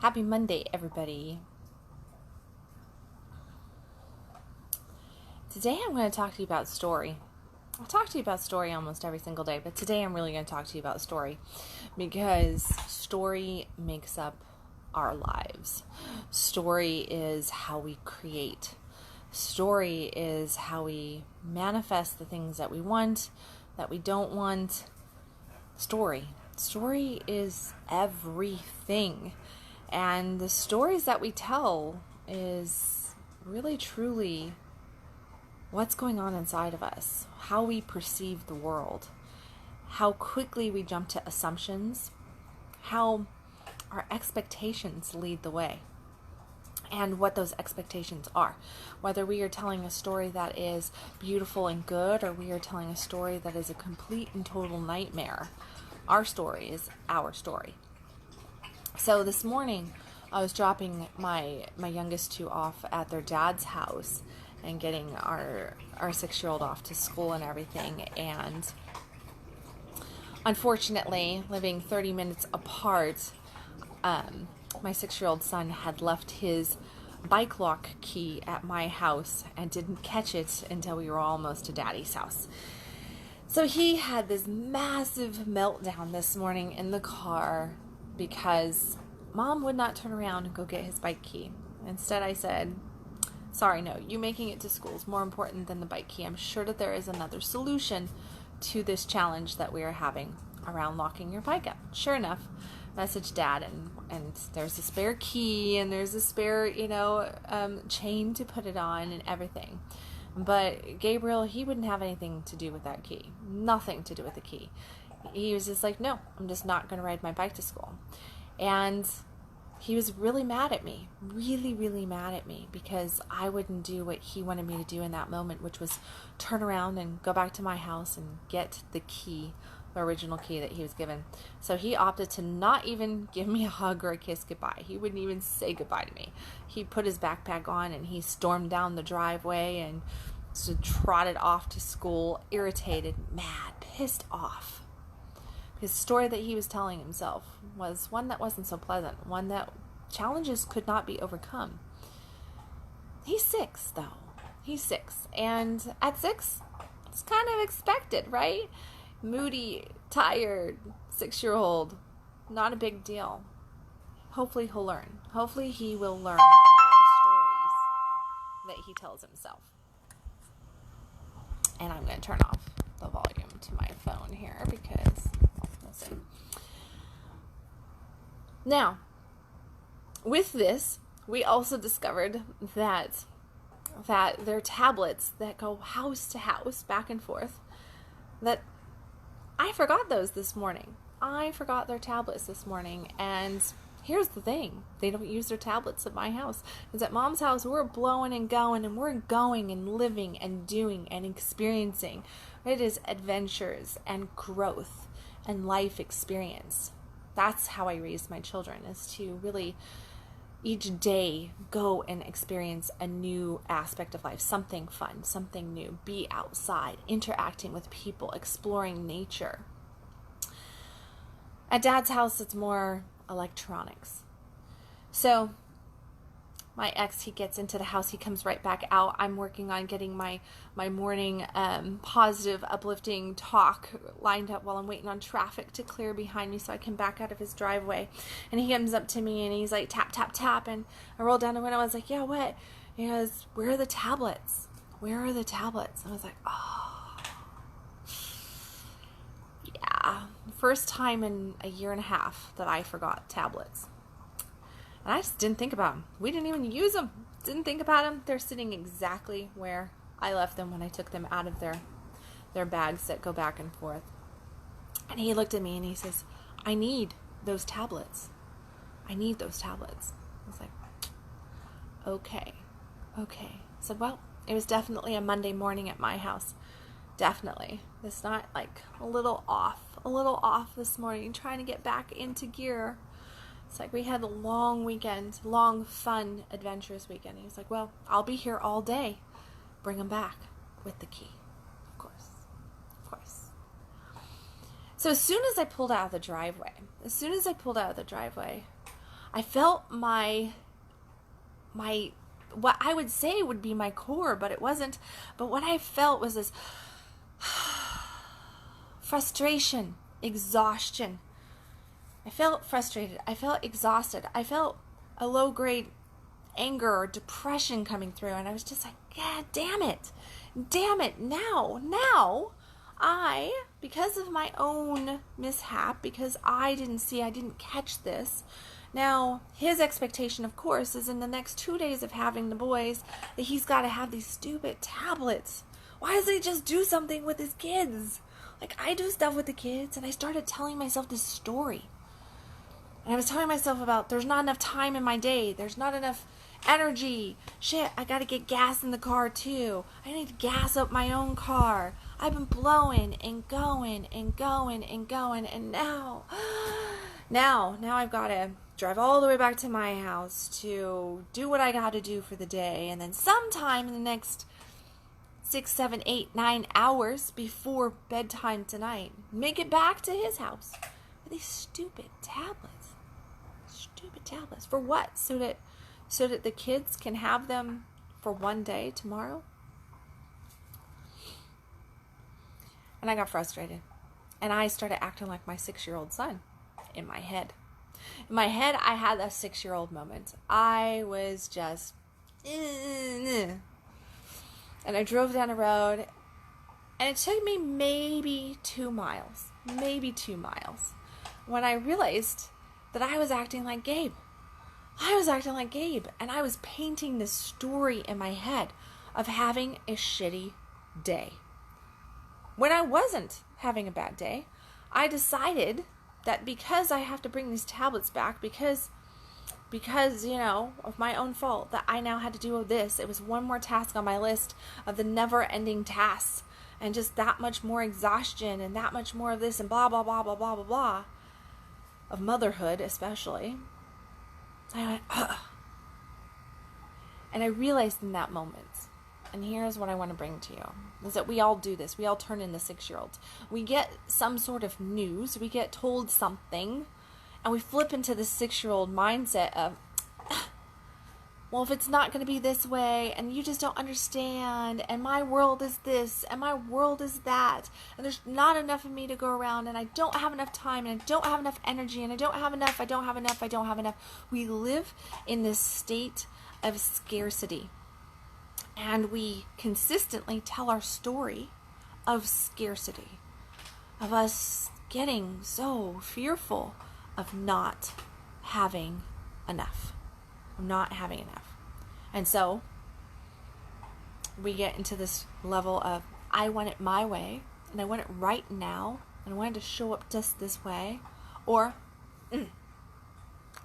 Happy Monday, everybody. Today I'm going to talk to you about story. I talk to you about story almost every single day, but today I'm really going to talk to you about story because story makes up our lives. Story is how we create. Story is how we manifest the things that we want, that we don't want. Story is everything. And the stories that we tell is really truly what's going on inside of us, how we perceive the world, how quickly we jump to assumptions, how our expectations lead the way, and what those expectations are. Whether we are telling a story that is beautiful and good, or we are telling a story that is a complete and total nightmare, our story is our story. So this morning, I was dropping my youngest two off at their dad's house and getting our 6-year-old off to school and everything. And unfortunately, living 30 minutes apart, my 6-year-old son had left his bike lock key at my house and didn't catch it until we were almost to Daddy's house. So he had this massive meltdown this morning in the car because Mom would not turn around and go get his bike key. Instead, I said, sorry, no, you making it to school is more important than the bike key. I'm sure that there is another solution to this challenge that we are having around locking your bike up. Sure enough, message Dad, and there's a spare key, and there's a spare, chain to put it on and everything. But Gabriel, he wouldn't have anything to do with that key. Nothing to do with the key. He was just like, no, I'm just not going to ride my bike to school. And he was really mad at me, really, really mad at me because I wouldn't do what he wanted me to do in that moment, which was turn around and go back to my house and get the key, the original key that he was given. So he opted to not even give me a hug or a kiss goodbye. He wouldn't even say goodbye to me. He put his backpack on and he stormed down the driveway and trotted off to school, irritated, mad, pissed off. His story that he was telling himself was one that wasn't so pleasant, one that challenges could not be overcome. He's 6, though. He's 6. And at 6, it's kind of expected, right? Moody, tired, 6-year-old, not a big deal. Hopefully he'll learn. Hopefully he will learn about the stories that he tells himself. And I'm going to turn off the volume to my phone here because, listen. Now, with this, we also discovered that there are tablets that go house to house, back and forth, that I forgot those this morning. I forgot their tablets this morning, and here's the thing. They don't use their tablets at my house. Because at Mom's house, we're blowing and going, and we're going and living and doing and experiencing. It is adventures and growth and life experience. That's how I raise my children, is to really each day go and experience a new aspect of life, something fun, something new, be outside, interacting with people, exploring nature. At Dad's house, it's more electronics. So my ex, he gets into the house, he comes right back out. I'm working on getting my morning positive, uplifting talk lined up while I'm waiting on traffic to clear behind me so I can back out of his driveway. And he comes up to me and he's like, tap, tap, tap. And I rolled down the window. I was like, yeah, what? He goes, where are the tablets? Where are the tablets? And I was like, oh, yeah. First time in a year and a half that I forgot tablets. And I just didn't think about them. We didn't even use them. Didn't think about them. They're sitting exactly where I left them when I took them out of their bags that go back and forth. And he looked at me and he says, I need those tablets. I need those tablets. I was like, okay. I said, well, it was definitely a Monday morning at my house. Definitely. It's not like a little off this morning, trying to get back into gear. It's like we had a long weekend, long, fun, adventurous weekend. He was like, well, I'll be here all day. Bring them back with the key. Of course. So as soon as I pulled out of the driveway, I felt what I would say would be my core, but it wasn't. But what I felt was this frustration, exhaustion. I felt frustrated. I felt exhausted. I felt a low-grade anger or depression coming through, and I was just like, God damn it. Damn it. Now, because of my own mishap, because I didn't catch this, now his expectation, of course, is in the next 2 days of having the boys that he's got to have these stupid tablets. Why doesn't he just do something with his kids? Like, I do stuff with the kids, and I started telling myself this story. And I was telling myself about there's not enough time in my day. There's not enough energy. Shit, I got to get gas in the car too. I need to gas up my own car. I've been blowing and going and going and going. And now I've got to drive all the way back to my house to do what I got to do for the day. And then sometime in the next 6, 7, 8, 9 hours before bedtime tonight, make it back to his house with these stupid tablets. Stupid tablets. For what? So that the kids can have them for one day tomorrow? And I got frustrated. And I started acting like my 6-year-old son in my head. In my head, I had a 6-year-old moment. I was just... And I drove down the road, and it took me maybe 2 miles. When I realized that I was acting like Gabe. And I was painting this story in my head of having a shitty day. When I wasn't having a bad day, I decided that because I have to bring these tablets back, because of my own fault, that I now had to do this. It was one more task on my list of the never-ending tasks, and just that much more exhaustion, and that much more of this, and blah, blah, blah, blah, blah, blah, blah, of motherhood especially. So I went, ugh. And I realized in that moment, and here's what I want to bring to you, is that we all do this. We all turn into 6-year-olds. We get some sort of news. We get told something, and we flip into the 6-year-old mindset of, well, if it's not going to be this way, and you just don't understand, and my world is this, and my world is that, and there's not enough of me to go around, and I don't have enough time, and I don't have enough energy, and I don't have enough. We live in this state of scarcity, and we consistently tell our story of scarcity, of us getting so fearful of not having enough. And so we get into this level of, I want it my way, and I want it right now, and I want it to show up just this way. Or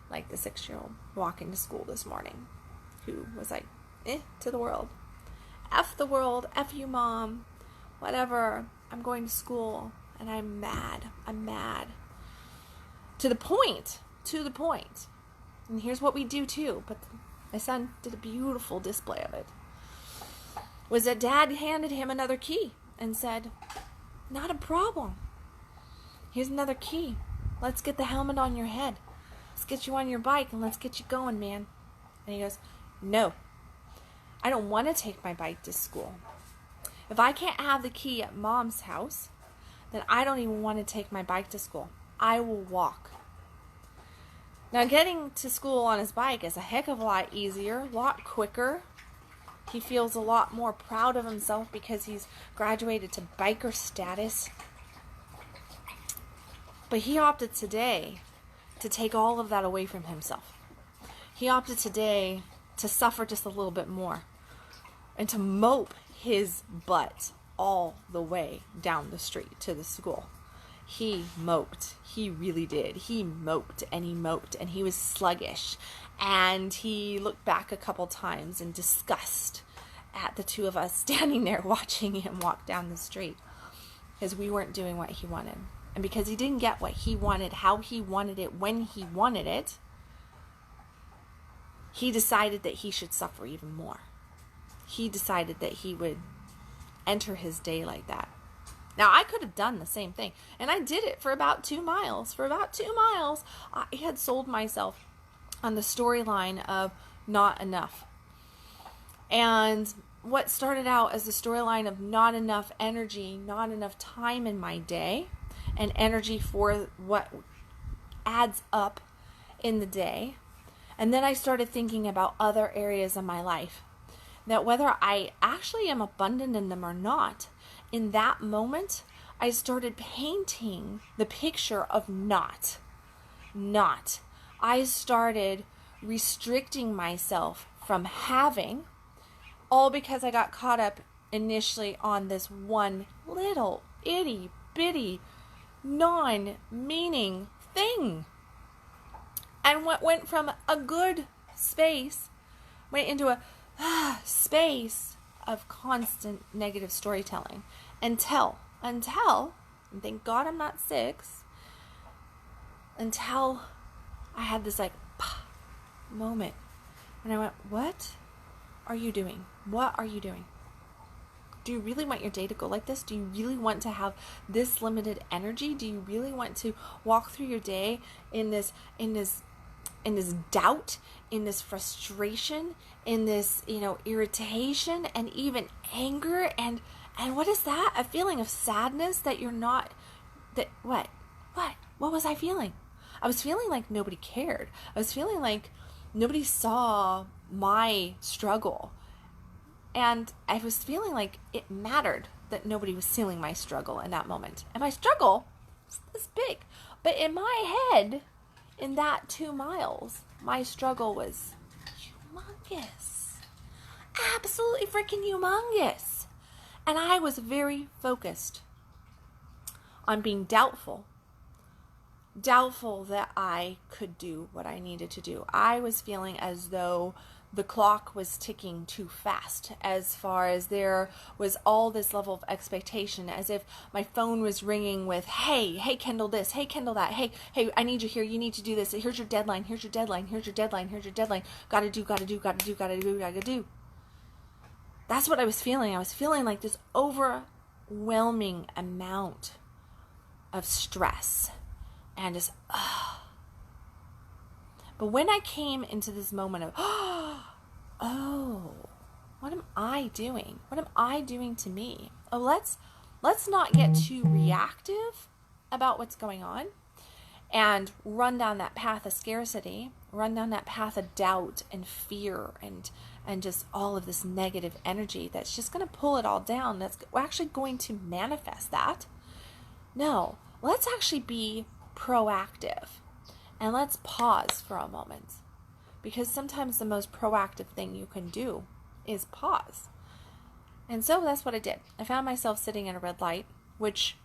like the 6-year-old walking to school this morning, who was like, to the world. F the world, F you, Mom, whatever, I'm going to school, and I'm mad. To the point. And here's what we do too, but my son did a beautiful display of it, was that Dad handed him another key and said, not a problem. Here's another key. Let's get the helmet on your head. Let's get you on your bike and let's get you going, man. And he goes, no, I don't want to take my bike to school. If I can't have the key at Mom's house, then I don't even want to take my bike to school. I will walk. Now, getting to school on his bike is a heck of a lot easier, a lot quicker. He feels a lot more proud of himself because he's graduated to biker status. But he opted today to take all of that away from himself. He opted today to suffer just a little bit more and to mope his butt all the way down the street to the school. He moped. He really did. He moped and he was sluggish. And he looked back a couple times in disgust at the two of us standing there watching him walk down the street, because we weren't doing what he wanted. And because he didn't get what he wanted, how he wanted it, when he wanted it, he decided that he should suffer even more. He decided that he would enter his day like that. Now, I could have done the same thing, and I did it for about 2 miles. I had sold myself on the storyline of not enough. And what started out as the storyline of not enough energy, not enough time in my day, and energy for what adds up in the day. And then I started thinking about other areas of my life, that whether I actually am abundant in them or not, in that moment, I started painting the picture of not. I started restricting myself from having, all because I got caught up initially on this one little itty bitty non-meaning thing. And what went from a good space went into a space of constant negative storytelling until, and thank God I'm not 6, until I had this like moment. And I went, what are you doing? What are you doing? Do you really want your day to go like this? Do you really want to have this limited energy? Do you really want to walk through your day in this doubt, in this frustration, in this, irritation and even anger? And what is that? A feeling of sadness that you're not, what was I feeling? I was feeling like nobody cared. I was feeling like nobody saw my struggle. And I was feeling like it mattered that nobody was seeing my struggle in that moment. And my struggle was big. But in my head, in that 2 miles, my struggle was humongous. Absolutely freaking humongous. And I was very focused on being doubtful that I could do what I needed to do. I was feeling as though the clock was ticking too fast, as far as there was all this level of expectation, as if my phone was ringing with, hey Kendall this, hey Kendall that, hey, I need you here, you need to do this, here's your deadline, gotta do. That's what I was feeling. I was feeling like this overwhelming amount of stress and just, But when I came into this moment of, oh, what am I doing? What am I doing to me? Oh, let's not get too reactive about what's going on and run down that path of scarcity, run down that path of doubt and fear and just all of this negative energy that's just going to pull it all down. That's actually going to manifest that. No, let's actually be proactive. And let's pause for a moment, because sometimes the most proactive thing you can do is pause. And so that's what I did. I found myself sitting at a red light, which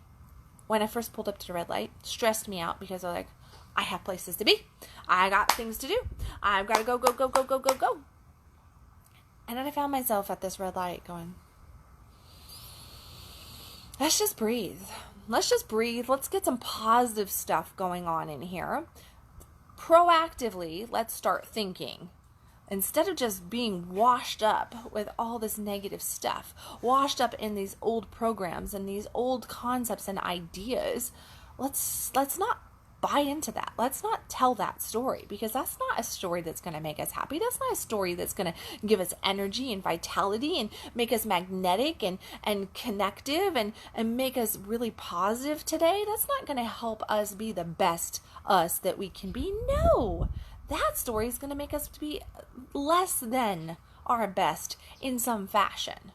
when I first pulled up to the red light stressed me out, because I was like, I have places to be. I got things to do. I've got to go. And then I found myself at this red light going, let's just breathe. Let's get some positive stuff going on in here. Proactively, let's start thinking. Instead of just being washed up with all this negative stuff, washed up in these old programs and these old concepts and ideas, let's not buy into that. Let's not tell that story, because that's not a story that's going to make us happy. That's not a story that's going to give us energy and vitality and make us magnetic and connective and make us really positive today. That's not going to help us be the best us that we can be. No, that story is going to make us to be less than our best in some fashion.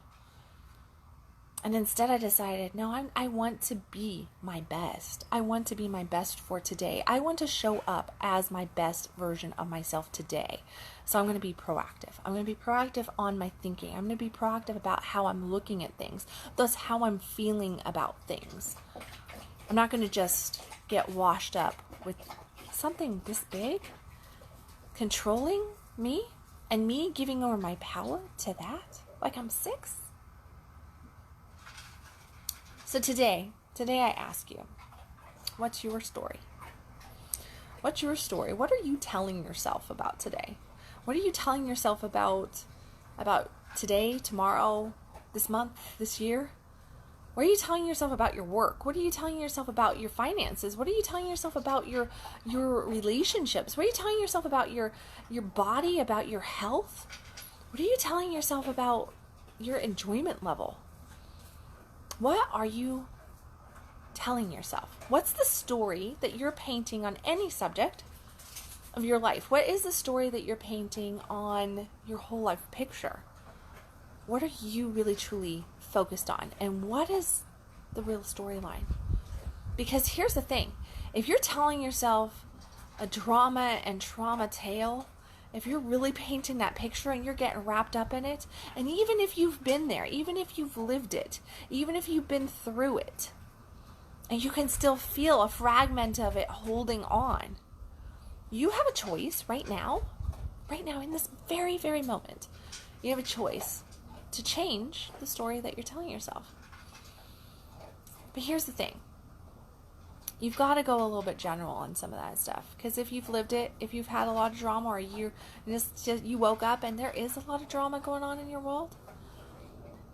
And instead I decided, no, I want to be my best. I want to be my best for today. I want to show up as my best version of myself today. So I'm going to be proactive. I'm going to be proactive on my thinking. I'm going to be proactive about how I'm looking at things, thus how I'm feeling about things. I'm not going to just get washed up with something this big, controlling me, and me giving over my power to that, like I'm 6. So today I ask you, what's your story? What's your story? What are you telling yourself about today? What are you telling yourself about today, tomorrow, this month, this year? What are you telling yourself about your work? What are you telling yourself about your finances? What are you telling yourself about your relationships? What are you telling yourself about your body, about your health? What are you telling yourself about your enjoyment level? What are you telling yourself? What's the story that you're painting on any subject of your life? What is the story that you're painting on your whole life picture? What are you really truly focused on? And what is the real storyline? Because here's the thing. If you're telling yourself a drama and trauma tale, if you're really painting that picture and you're getting wrapped up in it, and even if you've been there, even if you've lived it, even if you've been through it, and you can still feel a fragment of it holding on, you have a choice right now in this very, very moment. You have a choice to change the story that you're telling yourself. But here's the thing. You've got to go a little bit general on some of that stuff. Because if you've lived it, if you've had a lot of drama, or you woke up and there is a lot of drama going on in your world,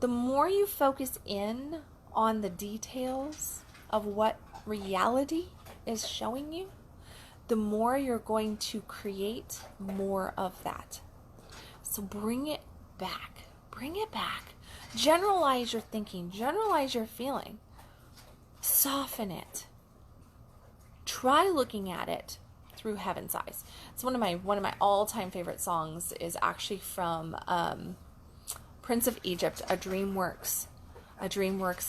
the more you focus in on the details of what reality is showing you, the more you're going to create more of that. So bring it back. Bring it back. Generalize your thinking. Generalize your feeling. Soften it. Try looking at it through heaven's eyes. It's one of my all-time favorite songs is actually from Prince of Egypt, a DreamWorks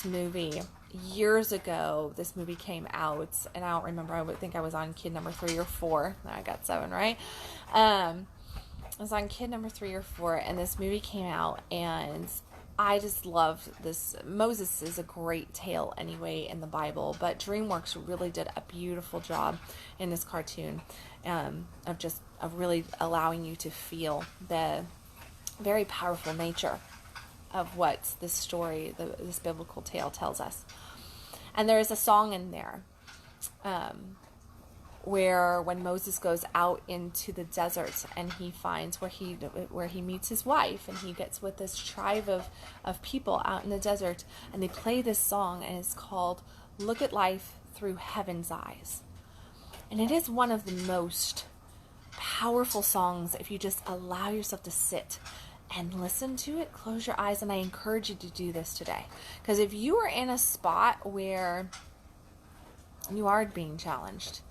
movie. Years ago, this movie came out, and I don't remember. I would think I was on kid number 3 or 4. I got 7, right? I was on kid number 3 or 4, and this movie came out, and I just love this. Moses is a great tale anyway in the Bible, but DreamWorks really did a beautiful job in this cartoon of really allowing you to feel the very powerful nature of what this story, this biblical tale tells us. And there is a song in there where when Moses goes out into the desert and he finds where he meets his wife, and he gets with this tribe of people out in the desert, and they play this song, and it's called Look at Life Through Heaven's Eyes. And it is one of the most powerful songs if you just allow yourself to sit and listen to it. Close your eyes, and I encourage you to do this today. Because if you are in a spot where you are being challenged,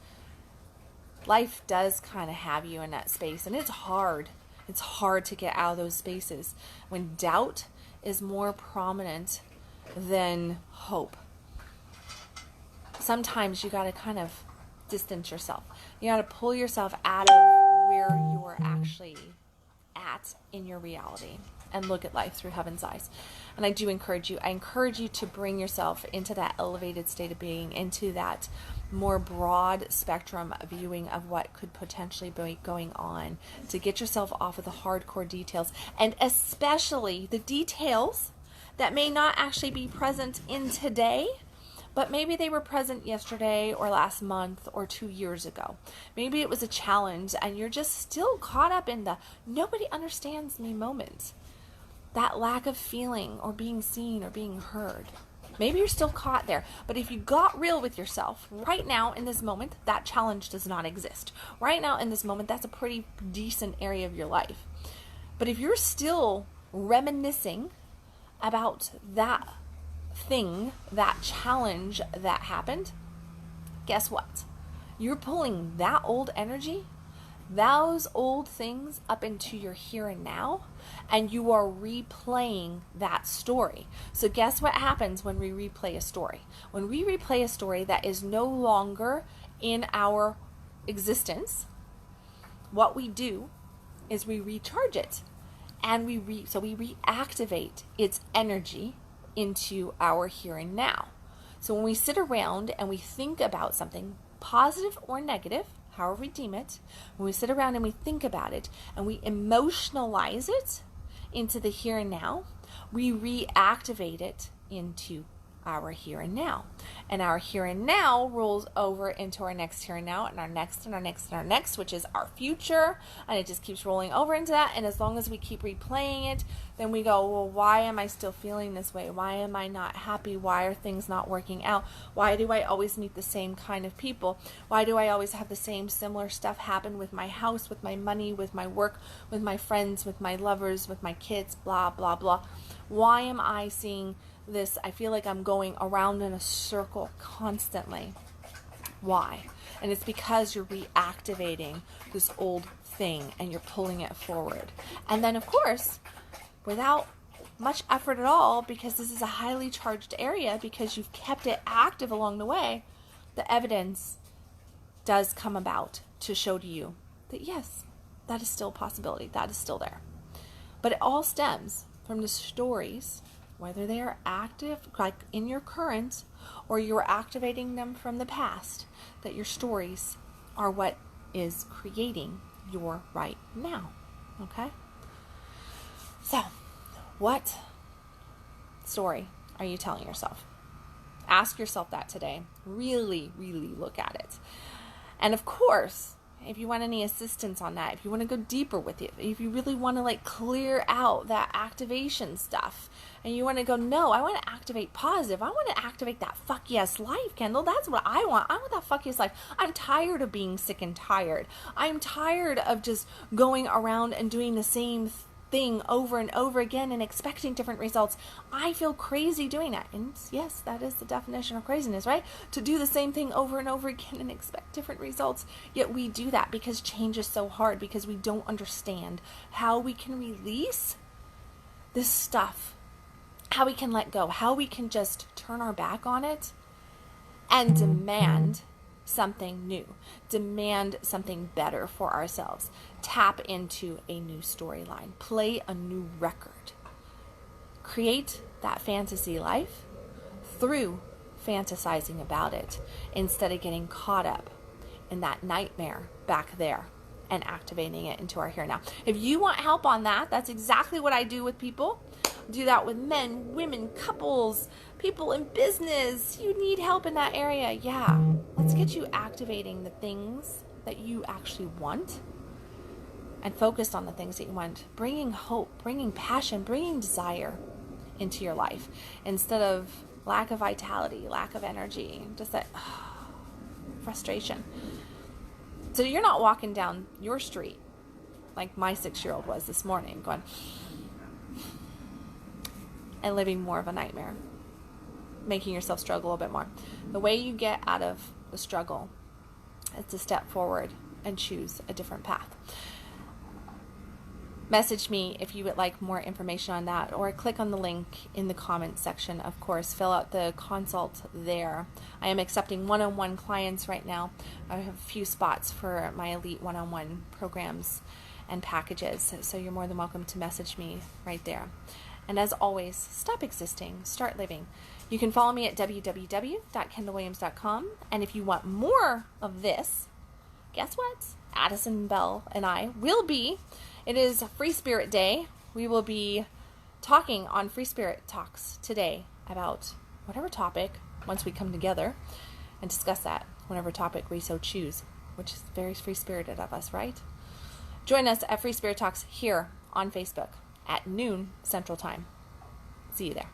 life does kind of have you in that space, and it's hard. It's hard to get out of those spaces when doubt is more prominent than hope. Sometimes you got to kind of distance yourself. You got to pull yourself out of where you are actually at in your reality and look at life through heaven's eyes. And I do encourage you. I encourage you to bring yourself into that elevated state of being, into that more broad spectrum viewing of what could potentially be going on, to get yourself off of the hardcore details, and especially the details that may not actually be present in today, but maybe they were present yesterday or last month or 2 years ago. Maybe it was a challenge and you're just still caught up in the nobody understands me moment. That lack of feeling or being seen or being heard. Maybe you're still caught there. But if you got real with yourself right now in this moment, that challenge does not exist. Right now in this moment, that's a pretty decent area of your life. But if you're still reminiscing about that thing, that challenge that happened, guess what? You're pulling that old energy, those old things up into your here and now, and you are replaying that story. So guess what happens when we replay a story? When we replay a story that is no longer in our existence, what we do is we recharge it, and we reactivate its energy into our here and now. So when we sit around and we think about something, positive or negative, however we deem it, when we sit around and we think about it and we emotionalize it into the here and now, we reactivate it into our here and now. And our here and now rolls over into our next here and now, and our next and our next and our next, which is our future. And it just keeps rolling over into that. And as long as we keep replaying it, then we go, well, why am I still feeling this way? Why am I not happy? Why are things not working out? Why do I always meet the same kind of people? Why do I always have the same similar stuff happen with my house, with my money, with my work, with my friends, with my lovers, with my kids, blah, blah, blah? Why am I seeing this? I feel like I'm going around in a circle constantly. Why? And it's because you're reactivating this old thing and you're pulling it forward. And then, of course, without much effort at all, because this is a highly charged area, because you've kept it active along the way, the evidence does come about to show to you that yes, that is still a possibility. That is still there. But it all stems from the stories, whether they are active, like in your current, or you're activating them from the past, that your stories are what is creating your right now. Okay? So, what story are you telling yourself? Ask yourself that today. Really, really look at it. And of course, if you want any assistance on that, if you want to go deeper with it, if you really want to like clear out that activation stuff, and you want to go, no, I want to activate positive. I want to activate that fuck yes life, Kendall. That's what I want. I want that fuck yes life. I'm tired of being sick and tired. I'm tired of just going around and doing the same thing over and over again and expecting different results. I feel crazy doing that. And yes, that is the definition of craziness, right? To do the same thing over and over again and expect different results. Yet we do that because change is so hard, because we don't understand how we can release this stuff, how we can let go, how we can just turn our back on it and demand something new, demand something better for ourselves, tap into a new storyline, play a new record, create that fantasy life through fantasizing about it instead of getting caught up in that nightmare back there and activating it into our here and now. If you want help on that, that's exactly what I do with people. Do that with men, women, couples, people in business. You need help in that area. Yeah, let's get you activating the things that you actually want and focused on the things that you want, bringing hope, bringing passion, bringing desire into your life instead of lack of vitality, lack of energy, just that frustration. So you're not walking down your street like my 6-year-old was this morning, going and living more of a nightmare, making yourself struggle a bit more. The way you get out of the struggle is to step forward and choose a different path. Message me if you would like more information on that, or click on the link in the comments section. Of course, fill out the consult there. I am accepting one-on-one clients right now. I have a few spots for my elite one-on-one programs and packages, so you're more than welcome to message me right there. And as always, stop existing, start living. You can follow me at www.kendallwilliams.com. And if you want more of this, guess what? Addison Bell and I will be. It is Free Spirit Day. We will be talking on Free Spirit Talks today about whatever topic, once we come together and discuss that, whatever topic we so choose, which is very free-spirited of us, right? Join us at Free Spirit Talks here on Facebook at noon Central Time. See you there.